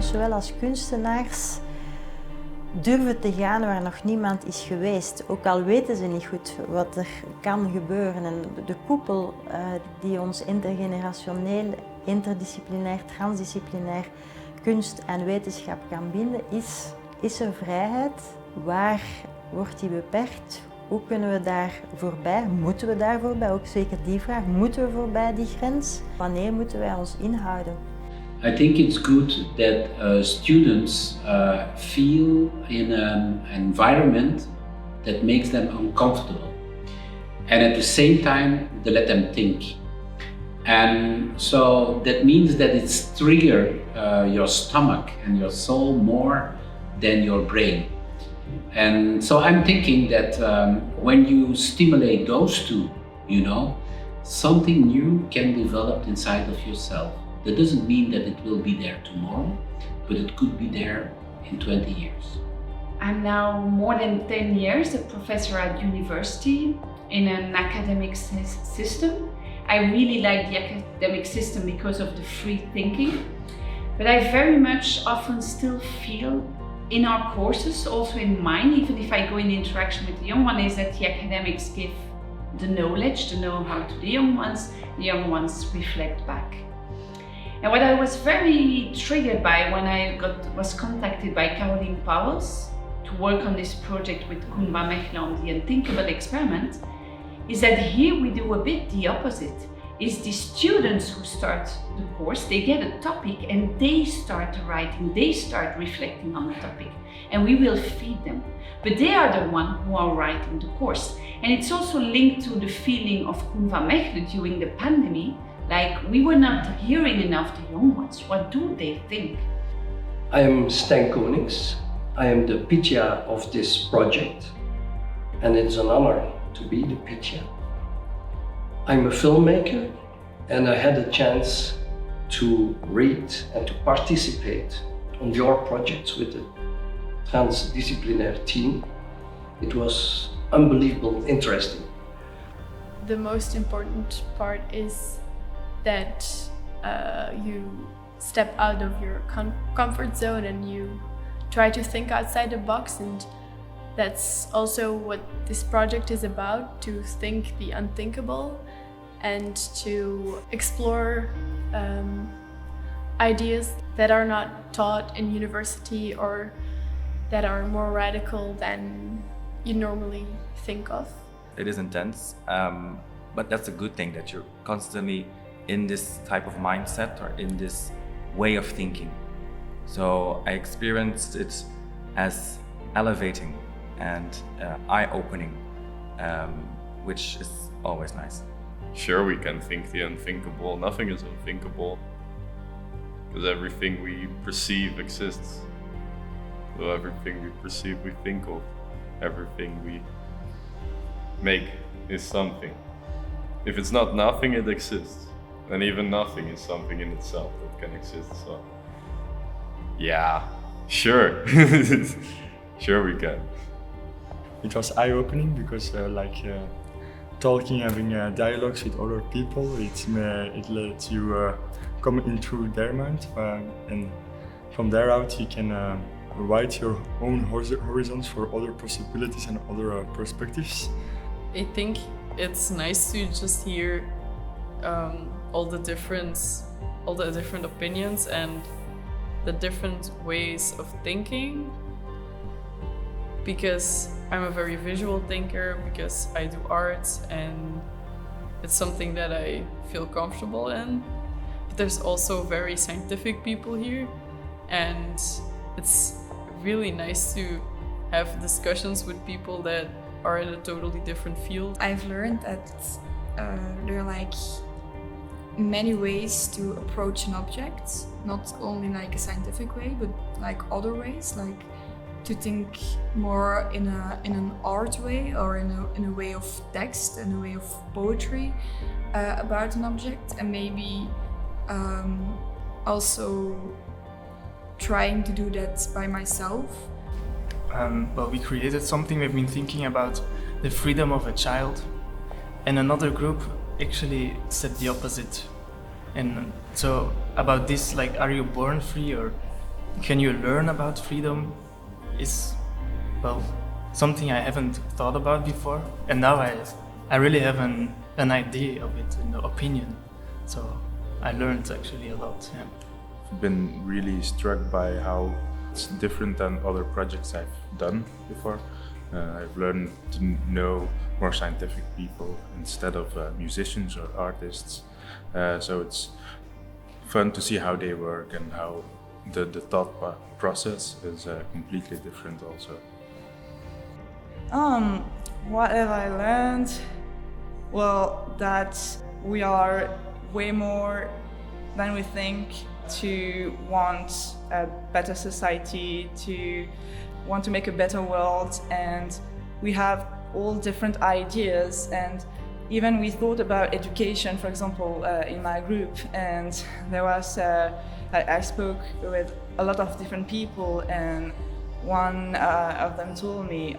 zowel als kunstenaars, durven te gaan waar nog niemand is geweest. Ook al weten ze niet goed wat er kan gebeuren. En de koepel die ons intergenerationeel, interdisciplinair, transdisciplinair kunst en wetenschap kan binden, is er vrijheid. Waar wordt die beperkt? Hoe kunnen we daar voorbij? Moeten we daar voorbij? Ook zeker die vraag. Moeten we voorbij die grens? Wanneer moeten wij ons inhouden? I think it's good that students feel in an environment that makes them uncomfortable, and at the same time they let them think. And so that means that it's trigger your stomach and your soul more than your brain. And so I'm thinking that when you stimulate those two, something new can develop inside of yourself. That doesn't mean that it will be there tomorrow, but it could be there in 20 years. I'm now more than 10 years a professor at university in an academic system. I really like the academic system because of the free thinking, but I very much often still feel in our courses, also in mine, even if I go in interaction with the young one, is that the academics give the knowledge, the know-how to the young ones reflect back. And what I was very triggered by when I was contacted by Caroline Pauwels to work on this project with Koen Vanmechelen on the Unthinkable Experiment, is that here we do a bit the opposite. Is the students who start the course, they get a topic and they start writing, they start reflecting on the topic, and we will feed them. But they are the ones who are writing the course. And it's also linked to the feeling of Koen Vanmechelen during the pandemic, like we were not hearing enough the young ones. What do they think? I am Stijn Konings. I am the PITIA of this project, and it's an honor to be the PITIA. I'm a filmmaker, and I had a chance to read and to participate on your projects with the transdisciplinaire team. It was unbelievable, interesting. The most important part is that you step out of your comfort zone and you try to think outside the box, and that's also what this project is about, to think the unthinkable and to explore ideas that are not taught in university or that are more radical than you normally think of. It is intense, but that's a good thing that you're constantly in this type of mindset or in this way of thinking. So I experienced it as elevating and eye-opening, which is always nice. Sure, we can think the unthinkable. Nothing is unthinkable, because everything we perceive exists. So everything we perceive, we think of. Everything we make is something. If it's not nothing, it exists. And even nothing is something in itself that can exist. So, yeah, sure. Sure we can. It was eye-opening because talking, having dialogues with other people, it lets you come into their mind, and from there out you can write your own horizons for other possibilities and other perspectives. I think it's nice to just hear all the different opinions and the different ways of thinking, because I'm a very visual thinker, because I do art and it's something that I feel comfortable in. But there's also very scientific people here, and it's really nice to have discussions with people that are in a totally different field. I've learned that there are many ways to approach an object, not only a scientific way, but other ways, to think more in an art way, or in a way of text, in a way of poetry about an object, and maybe also trying to do that by myself. Well, we created something. We've been thinking about the freedom of a child, and another group actually said the opposite. And so about this, are you born free, or can you learn about freedom is, well, something I haven't thought about before, and now I really have an idea of it, an opinion. So I learned actually a lot. Yeah. I've been really struck by how it's different than other projects I've done before. I've learned to know more scientific people instead of musicians or artists. So it's fun to see how they work and how the thought process is completely different also. What have I learned? Well, that we are way more than we think to want a better society, to want to make a better world, and we have all different ideas. And even we thought about education, for example, in my group, and there was I spoke with a lot of different people, and one of them told me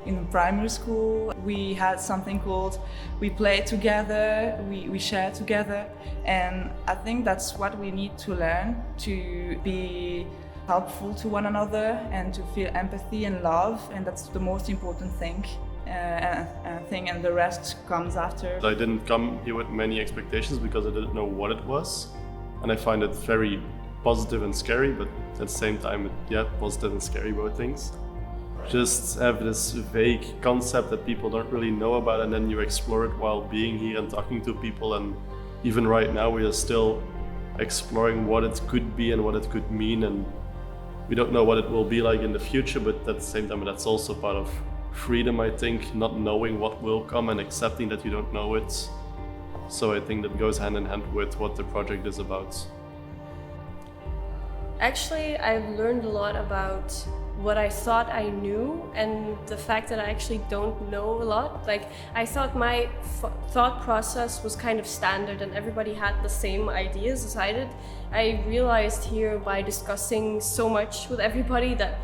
in primary school we had something called we play together, we share together, and I think that's what we need to learn, to be helpful to one another and to feel empathy and love, and that's the most important thing. And the rest comes after. I didn't come here with many expectations because I didn't know what it was, and I find it very positive and scary, but at the same time, positive and scary both things. Just have this vague concept that people don't really know about, and then you explore it while being here and talking to people. And even right now, we are still exploring what it could be and what it could mean, and we don't know what it will be like in the future, but at the same time, that's also part of freedom, I think, not knowing what will come and accepting that you don't know it. So I think that goes hand in hand with what the project is about. Actually, I've learned a lot about what I thought I knew and the fact that I actually don't know a lot. Like, I thought my thought process was kind of standard and everybody had the same ideas as I did. I realized here by discussing so much with everybody that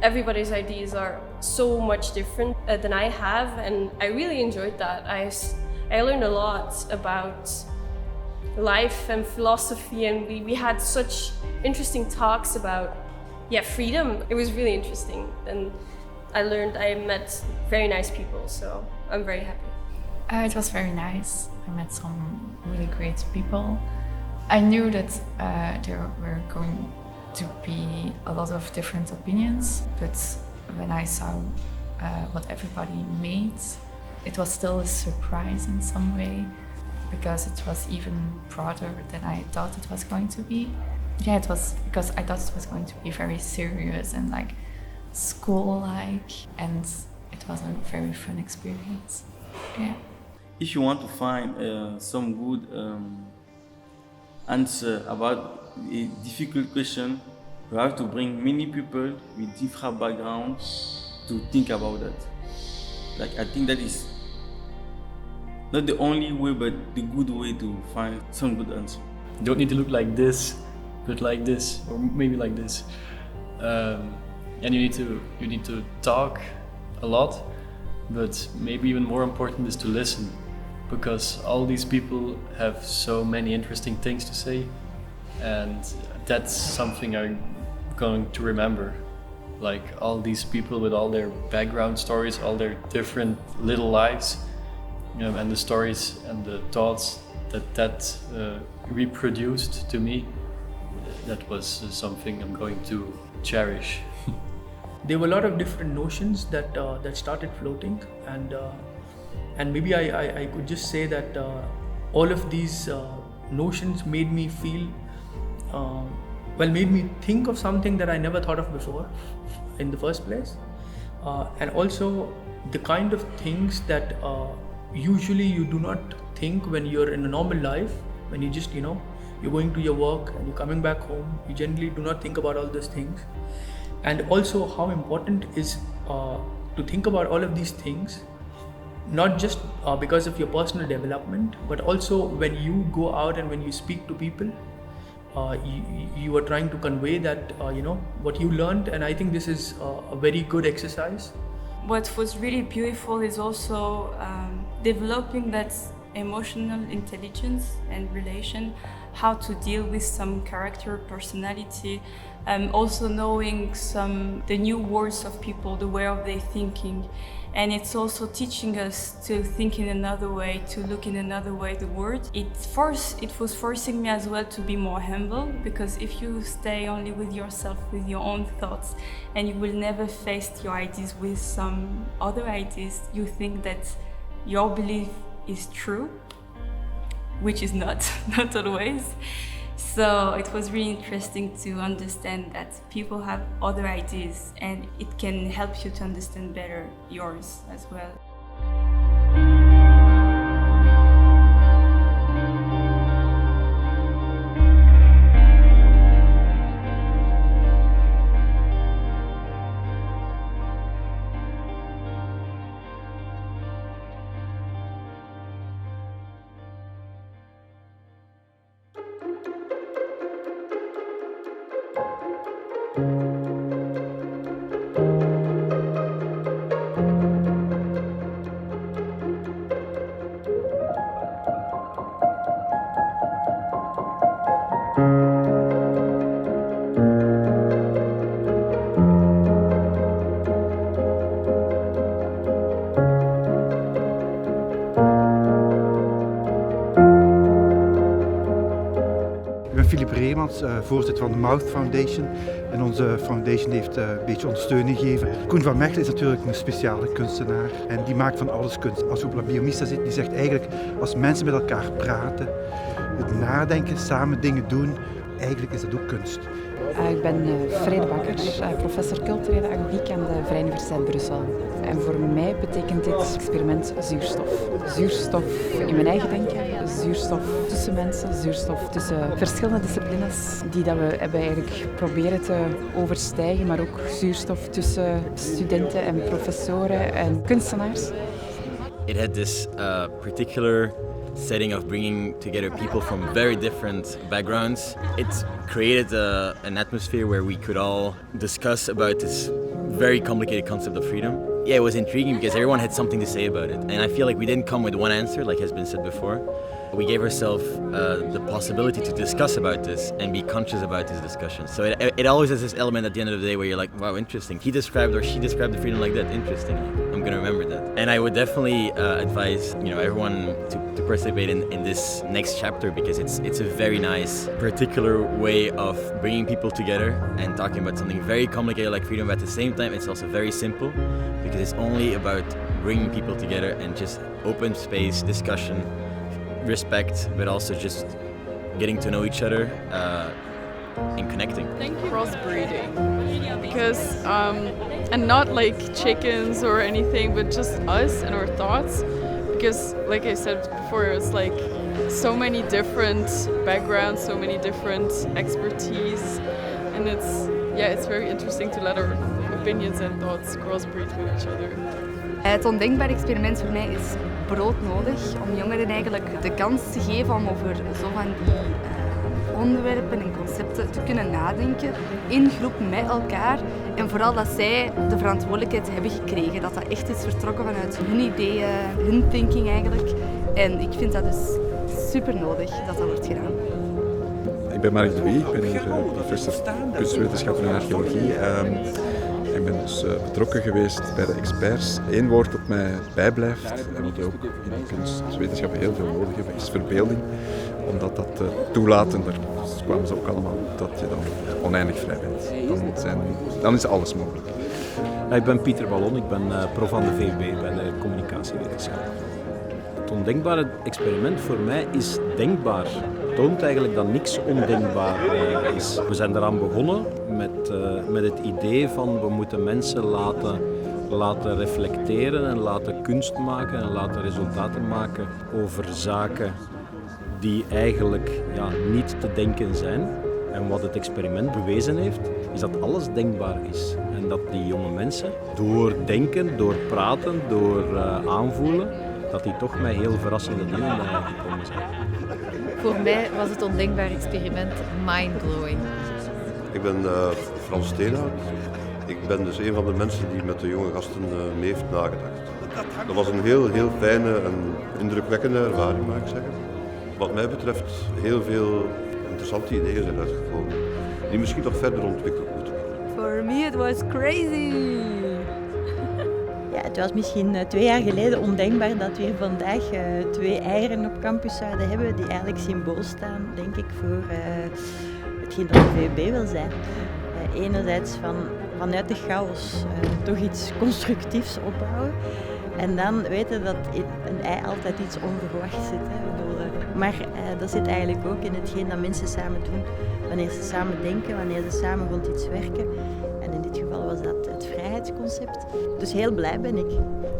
everybody's ideas are so much different than I have, and I really enjoyed that. I learned a lot about life and philosophy, and we had such interesting talks about freedom. It was really interesting, and I met very nice people, so I'm very happy. It was very nice. I met some really great people. I knew that there were going to be a lot of different opinions, but when I saw what everybody made, it was still a surprise in some way, because it was even broader than I thought it was going to be. Yeah, it was because I thought it was going to be very serious and like school-like, and it was a very fun experience. Yeah. If you want to find some good answer about a difficult question, you have to bring many people with different backgrounds to think about that. Like, I think that is not the only way, but the good way to find some good answer. You don't need to look like this, but like this, or maybe like this. And you need to talk a lot, but maybe even more important is to listen, because all these people have so many interesting things to say, and that's something I'm going to remember. Like, all these people with all their background stories, all their different little lives, and the stories and the thoughts that reproduced to me, that was something I'm going to cherish. There were a lot of different notions that started floating, and maybe I could just say that all of these notions made me feel, made me think of something that I never thought of before in the first place, and also the kind of things that usually you do not think when you're in a normal life, when you just, you're going to your work and you're coming back home, you generally do not think about all those things. And also how important is to think about all of these things, not just because of your personal development, but also when you go out and when you speak to people, you are trying to convey that, what you learned, and I think this is a very good exercise. What was really beautiful is also developing that emotional intelligence and relation how to deal with some character, personality, also knowing the new words of people, the way of their thinking. And it's also teaching us to think in another way, to look in another way the world. It was forcing me as well to be more humble, because if you stay only with yourself, with your own thoughts, and you will never face your ideas with some other ideas, you think that your belief is true, which is not always. So it was really interesting to understand that people have other ideas, and it can help you to understand better yours as well. Voorzitter van de Mouth Foundation. En onze foundation heeft een beetje ondersteuning gegeven. Koen Vanmechelen is natuurlijk een speciale kunstenaar en die maakt van alles kunst. Als je op LABIOMISTA zit, die zegt eigenlijk als mensen met elkaar praten, het nadenken, samen dingen doen, eigenlijk is dat ook kunst. Ik ben Vrije Bakker, professor culturele agogiek aan de Vrije Universiteit Brussel. En voor mij betekent dit experiment zuurstof. Zuurstof in mijn eigen denken, zuurstof tussen mensen, zuurstof tussen verschillende disciplines die dat we hebben eigenlijk proberen te overstijgen, maar ook zuurstof tussen studenten en professoren en kunstenaars. It had this particular setting of bringing together people from very different backgrounds. It created an atmosphere where we could all discuss about this very complicated concept of freedom. Yeah, it was intriguing because everyone had something to say about it. And I feel like we didn't come with one answer, like has been said before. We gave ourselves the possibility to discuss about this and be conscious about this discussion. So it always has this element at the end of the day where you're like, wow, interesting. He described or she described the freedom like that. Interesting. I'm going to remember that. And I would definitely advise everyone to participate in this next chapter because it's a very nice, particular way of bringing people together and talking about something very complicated like freedom, but at the same time it's also very simple because it's only about bringing people together and just open space, discussion, respect, but also just getting to know each other and connecting. Thank you. Crossbreeding, because and not like chickens or anything, but just us and our thoughts. Because, like I said before, it's like so many different backgrounds, so many different expertise, and it's very interesting to let our opinions and thoughts crossbreed with each other. Het Ondenkbare Experiment voor mij is broodnodig om jongeren eigenlijk de kans te geven om over zo van die onderwerpen en concepten te kunnen nadenken in groep met elkaar. En vooral dat zij de verantwoordelijkheid hebben gekregen, dat dat echt is vertrokken vanuit hun ideeën, hun thinking eigenlijk. En ik vind dat dus super nodig dat dat wordt gedaan. Ik ben Mark de Wie, ik ben hier professor kunstwetenschappen en archeologie. Ik ben dus betrokken geweest bij de experts. Eén woord dat mij bijblijft en wat we ook in kunstwetenschappen heel veel nodig hebben, is verbeelding. Omdat dat toelaat, en daar kwamen ze ook allemaal, dat je dan oneindig vrij bent. Dan is alles mogelijk. Ik ben Pieter Ballon, ik ben prof aan de VUB bij de communicatiewetenschap. Het ondenkbare experiment voor mij is denkbaar. Het toont eigenlijk dat niks ondenkbaar is. We zijn eraan begonnen met het idee van we moeten mensen laten reflecteren en laten kunst maken en laten resultaten maken over zaken die eigenlijk niet te denken zijn. En wat het experiment bewezen heeft, is dat alles denkbaar is. En dat die jonge mensen door denken, door praten, door aanvoelen, dat die toch met heel verrassende dingen gekomen zijn. Voor mij was het ondenkbare experiment mindblowing. Ik ben Frans Steenhout. Ik ben dus een van de mensen die met de jonge gasten mee heeft nagedacht. Dat was een heel fijne en indrukwekkende ervaring, mag ik zeggen. wat mij betreft heel veel interessante ideeën zijn uitgekomen, die misschien nog verder ontwikkeld moeten worden. For me it was crazy. Ja, het was misschien 2 jaar geleden ondenkbaar dat we hier vandaag 2 eieren op campus zouden hebben die eigenlijk symbool staan, denk ik, voor hetgeen dat de VUB wil zijn. Enerzijds vanuit de chaos toch iets constructiefs opbouwen. En dan weten dat in een ei altijd iets onverwachts zit. Maar dat zit eigenlijk ook in hetgeen dat mensen samen doen. Wanneer ze samen denken, wanneer ze samen rond iets werken. En in dit geval was dat het vrijheidsconcept. Dus heel blij ben ik.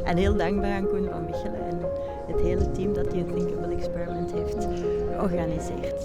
En heel dankbaar aan Koen Vanmechelen en het hele team dat die Unthinkable Experiment heeft georganiseerd.